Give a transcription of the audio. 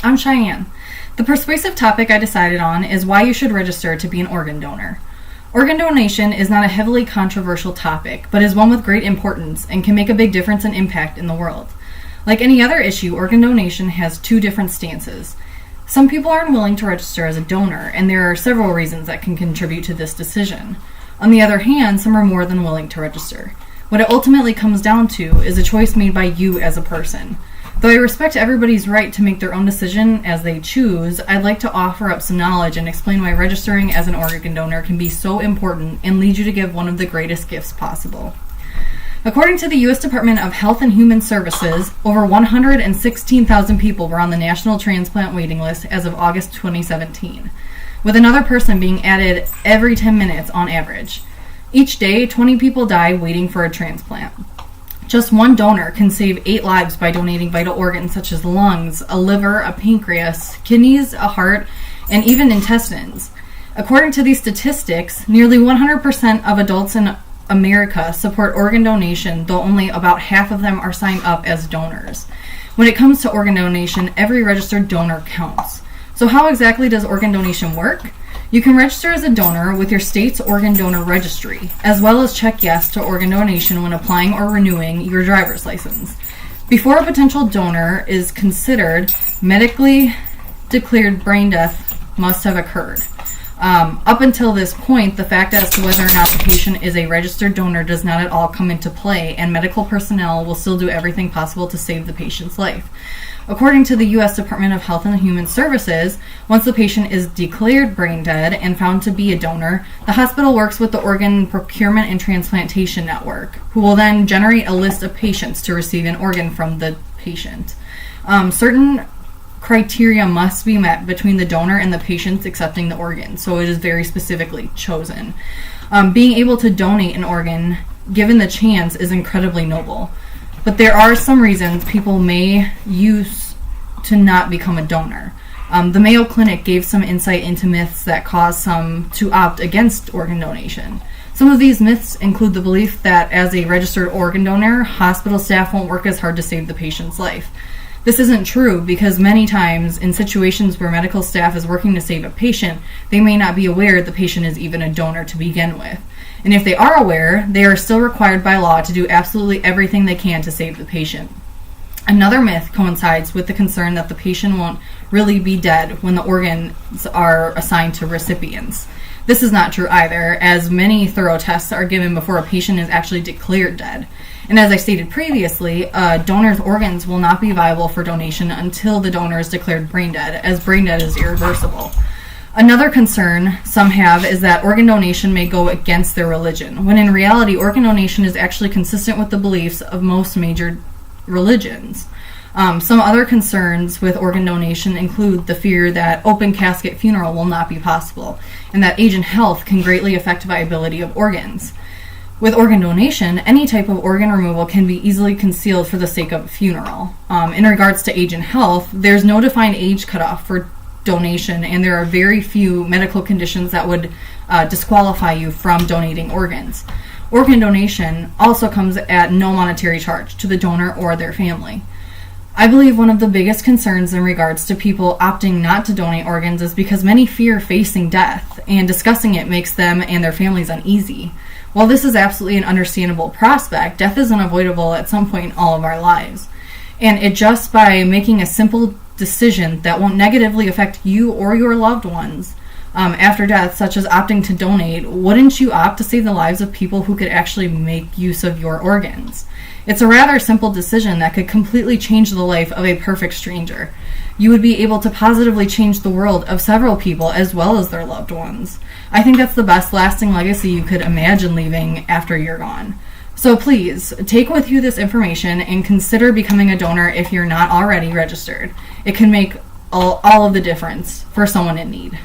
I'm Cheyenne. The persuasive topic I decided on is why you should register to be an organ donor. Organ donation is not a heavily controversial topic, but is one with great importance and can make a big difference and impact in the world. Like any other issue, organ donation has two different stances. Some people are unwilling to register as a donor, and there are several reasons that can contribute to this decision. On the other hand, some are more than willing to register. What it ultimately comes down to is a choice made by you as a person. Though I respect everybody's right to make their own decision as they choose, I'd like to offer up some knowledge and explain why registering as an organ donor can be so important and lead you to give one of the greatest gifts possible. According to the U.S. Department of Health and Human Services, over 116,000 people were on the national transplant waiting list as of August 2017, with another person being added every 10 minutes on average. Each day, 20 people die waiting for a transplant. Just one donor can save 8 lives by donating vital organs such as lungs, a liver, a pancreas, kidneys, a heart, and even intestines. According to these statistics, nearly 100% of adults in America support organ donation, though only about half of them are signed up as donors. When it comes to organ donation, every registered donor counts. So how exactly does organ donation work? You can register as a donor with your state's organ donor registry, as well as check yes to organ donation when applying or renewing your driver's license. Before a potential donor is considered, medically declared brain death must have occurred. Up until this point, the fact as to whether or not the patient is a registered donor does not at all come into play, and medical personnel will still do everything possible to save the patient's life. According to the U.S. Department of Health and Human Services, once the patient is declared brain dead and found to be a donor, the hospital works with the Organ Procurement and Transplantation Network, who will then generate a list of patients to receive an organ from the patient. Certain criteria must be met between the donor and the patients accepting the organ, so it is very specifically chosen. Being able to donate an organ, given the chance, is incredibly noble. But there are some reasons people may use to not become a donor. The Mayo Clinic gave some insight into myths that cause some to opt against organ donation. Some of these myths include the belief that as a registered organ donor, hospital staff won't work as hard to save the patient's life. This isn't true because many times in situations where medical staff is working to save a patient, they may not be aware the patient is even a donor to begin with. And if they are aware, they are still required by law to do absolutely everything they can to save the patient. Another myth coincides with the concern that the patient won't really be dead when the organs are assigned to recipients. This is not true either, as many thorough tests are given before a patient is actually declared dead. And as I stated previously, a donor's organs will not be viable for donation until the donor is declared brain dead, as brain dead is irreversible. Another concern some have is that organ donation may go against their religion, when in reality, organ donation is actually consistent with the beliefs of most major religions. Some other concerns with organ donation include the fear that open casket funeral will not be possible, and that age and health can greatly affect viability of organs. With organ donation, any type of organ removal can be easily concealed for the sake of a funeral. In regards to age and health, there's no defined age cutoff for donation, and there are very few medical conditions that would disqualify you from donating organs. Organ donation also comes at no monetary charge to the donor or their family. I believe one of the biggest concerns in regards to people opting not to donate organs is because many fear facing death, and discussing it makes them and their families uneasy. While this is absolutely an understandable prospect, death is unavoidable at some point in all of our lives. And it just by making a simple decision that won't negatively affect you or your loved ones after death, such as opting to donate, wouldn't you opt to save the lives of people who could actually make use of your organs? It's a rather simple decision that could completely change the life of a perfect stranger. You would be able to positively change the world of several people as well as their loved ones. I think that's the best lasting legacy you could imagine leaving after you're gone. So please, take with you this information and consider becoming a donor if you're not already registered. It can make all of the difference for someone in need.